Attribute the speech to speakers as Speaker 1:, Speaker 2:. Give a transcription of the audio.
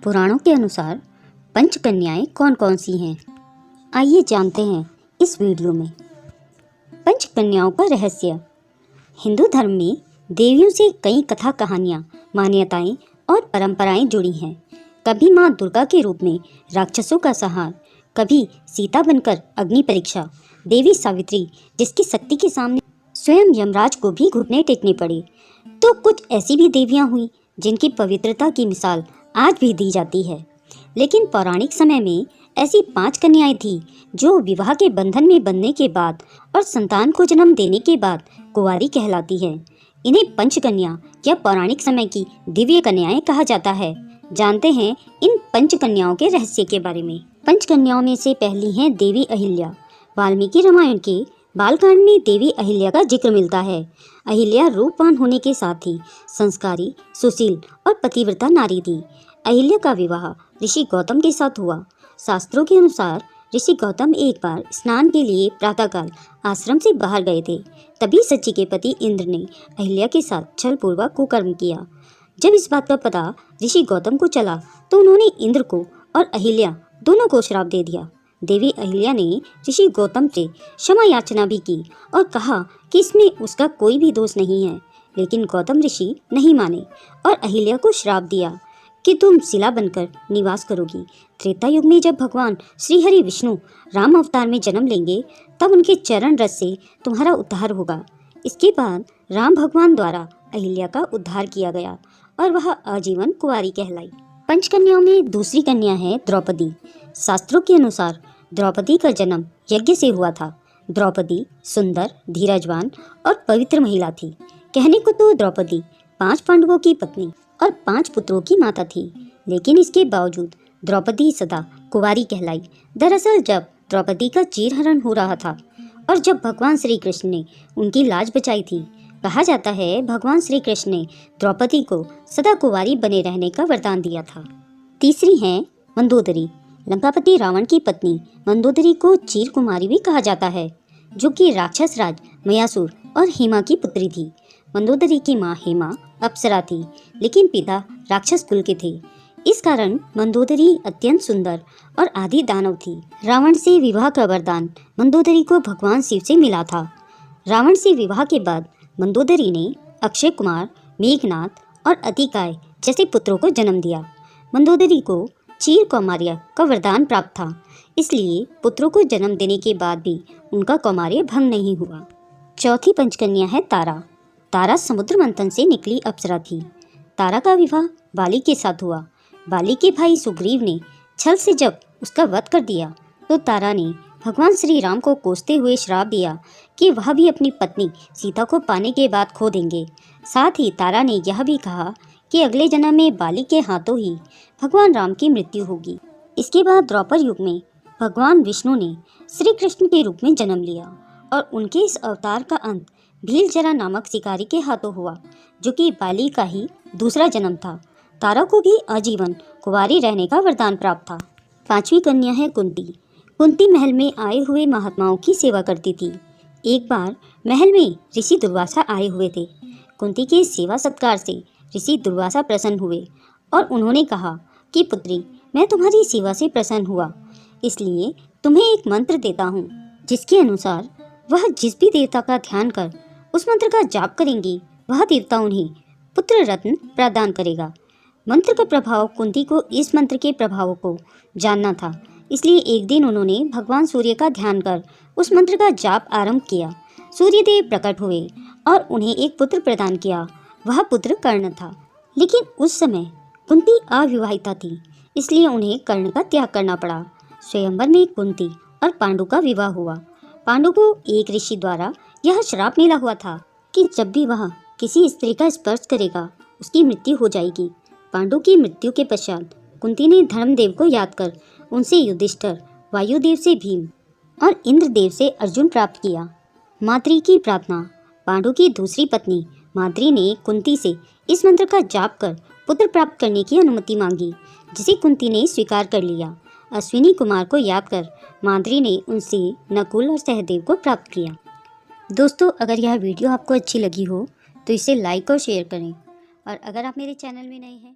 Speaker 1: पुराणों के अनुसार पंच कन्याएं कौन कौन सी हैं? आइए जानते हैं इस वीडियो में। पंच कन्याओं का रहस्य। हिंदू धर्म में देवियों से कई कथा कहानियाँ, मान्यताएं और परंपराएं जुड़ी हैं। कभी माँ दुर्गा के रूप में राक्षसों का संहार, कभी सीता बनकर अग्नि परीक्षा, देवी सावित्री जिसकी शक्ति के सामने स्वयं यमराज को भी घुटने टेकने पड़े, तो कुछ ऐसी भी देवियाँ हुई जिनकी पवित्रता की मिसाल आज भी दी जाती है। लेकिन पौराणिक समय में ऐसी 5 कन्याएं थीं जो विवाह के बंधन में बंधने के बाद और संतान को जन्म देने के बाद कुंवारी कहलाती हैं। इन्हें पंचकन्या या पौराणिक समय की दिव्य कन्याएं कहा जाता है। जानते हैं इन पंचकन्याओं के रहस्य के बारे में। पंचकन्याओं में से पहली हैं देवी अहिल्या। वाल्मीकि रामायण के बालकांड में देवी अहिल्या का जिक्र मिलता है। अहिल्या रूपवान होने के साथ ही संस्कारी, सुशील और पतिव्रता नारी थी। अहिल्या का विवाह ऋषि गौतम के साथ हुआ। शास्त्रों के अनुसार ऋषि गौतम एक बार स्नान के लिए प्रातःकाल आश्रम से बाहर गए थे। तभी सची के पति इंद्र ने अहिल्या के साथ छलपूर्वक कुकर्म किया। जब इस बात का पता ऋषि गौतम को चला तो उन्होंने इंद्र को और अहिल्या दोनों को श्राप दे दिया। देवी अहिल्या ने ऋषि गौतम से क्षमा याचना भी की और कहा कि इसमें उसका कोई भी दोष नहीं है। लेकिन गौतम ऋषि नहीं माने और अहिल्या को श्राप दिया कि तुम शिला बनकर निवास करोगी। त्रेता युग में जब भगवान श्री हरि विष्णु राम अवतार में जन्म लेंगे तब उनके चरण रस से तुम्हारा उद्धार होगा। इसके बाद राम भगवान द्वारा अहिल्या का उद्धार किया गया और वह आजीवन कुंवारी कहलाई। पंचकन्याओं में दूसरी कन्या है द्रौपदी। शास्त्रों के अनुसार द्रौपदी का जन्म यज्ञ से हुआ था। द्रौपदी सुंदर, धीरजवान और पवित्र महिला थी। कहने को तो द्रौपदी 5 पांडवों की पत्नी और 5 पुत्रों की माता थी, लेकिन इसके बावजूद द्रौपदी सदा कुंवारी कहलाई। दरअसल जब द्रौपदी का चीरहरण हो रहा था और जब भगवान श्री कृष्ण ने उनकी लाज बचाई थी, कहा जाता है भगवान श्री कृष्ण ने द्रौपदी को सदा कुंवारी बने रहने का वरदान दिया था। तीसरी है मंदोदरी। लंकापति रावण की पत्नी मंदोदरी को चीर कुमारी भी कहा जाता है, जो कि राक्षस राज मयासुर और हेमा की पुत्री थी। मंदोदरी की माँ हेमा अप्सरा थी, लेकिन पिता राक्षस कुल के थे। इस कारण मंदोदरी अत्यंत सुंदर और आदि दानव थी। रावण से विवाह का वरदान मंदोदरी को भगवान शिव से मिला था। रावण से विवाह के बाद मंदोदरी ने अक्षय कुमार, मेघनाथ और अतिकाय जैसे पुत्रों को जन्म दिया। मंदोदरी को चीर कौमार्य का वरदान प्राप्त था, इसलिए पुत्रों को जन्म देने के बाद भी उनका कौमार्य भंग नहीं हुआ। चौथी पंचकन्या है तारा। तारा समुद्र मंथन से निकली अप्सरा थी। तारा का विवाह बाली के साथ हुआ। बाली के भाई सुग्रीव ने छल से जब उसका वध कर दिया तो तारा ने भगवान श्री राम को कोसते हुए श्राप दिया कि वह भी अपनी पत्नी सीता को पाने के बाद खो देंगे। साथ ही तारा ने यह भी कहा कि अगले जन्म में बाली के हाथों ही भगवान राम की मृत्यु होगी। इसके बाद द्वापर युग में भगवान विष्णु ने श्री कृष्ण के रूप में जन्म लिया और उनके इस अवतार का अंत भीलजरा नामक शिकारी के हाथों हुआ, जो कि बाली का ही दूसरा जन्म था। तारा को भी आजीवन कुंवारी रहने का वरदान प्राप्त था। 5वीं कन्या है कुंती। कुंती महल में आए हुए महात्माओं की सेवा करती थी। एक बार महल में ऋषि दुर्वासा आए हुए थे। कुंती के सेवा सत्कार से ऋषि दुर्वासा प्रसन्न हुए और उन्होंने कहा कि पुत्री, मैं तुम्हारी सेवा से प्रसन्न हुआ, इसलिए तुम्हें एक मंत्र देता हूँ, जिसके अनुसार वह जिस भी देवता का ध्यान कर उस मंत्र का जाप करेंगी, वह देवता उन्हें पुत्र रत्न प्रदान करेगा। मंत्र का प्रभाव कुंती को इस मंत्र के प्रभावों को जानना था, इसलिए एक दिन उन्होंने भगवान सूर्य का ध्यान कर उस मंत्र का जाप आरंभ किया। सूर्यदेव प्रकट हुए और उन्हें एक पुत्र प्रदान किया। वह पुत्र कर्ण था, लेकिन उस समय कुंती अविवाहिता थी, इसलिए उन्हें कर्ण का त्याग करना पड़ा। स्वयंवर में कुंती और पांडु का विवाह हुआ। पांडु को एक ऋषि द्वारा यह श्राप मिला हुआ था कि जब भी वह किसी स्त्री का स्पर्श करेगा उसकी मृत्यु हो जाएगी। पांडु की मृत्यु के पश्चात कुंती ने धर्मदेव को याद कर उनसे युधिष्ठिर, वायुदेव से भीम और इंद्रदेव से अर्जुन प्राप्त किया। माद्री की प्रार्थना। पांडु की दूसरी पत्नी माद्री ने कुंती से इस मंत्र का जाप कर पुत्र प्राप्त करने की अनुमति मांगी, जिसे कुंती ने स्वीकार कर लिया। अश्विनी कुमार को याद कर माद्री ने उनसे नकुल और सहदेव को प्राप्त किया। दोस्तों, अगर यह वीडियो आपको अच्छी लगी हो तो इसे लाइक और शेयर करें, और अगर आप मेरे चैनल में नए हैं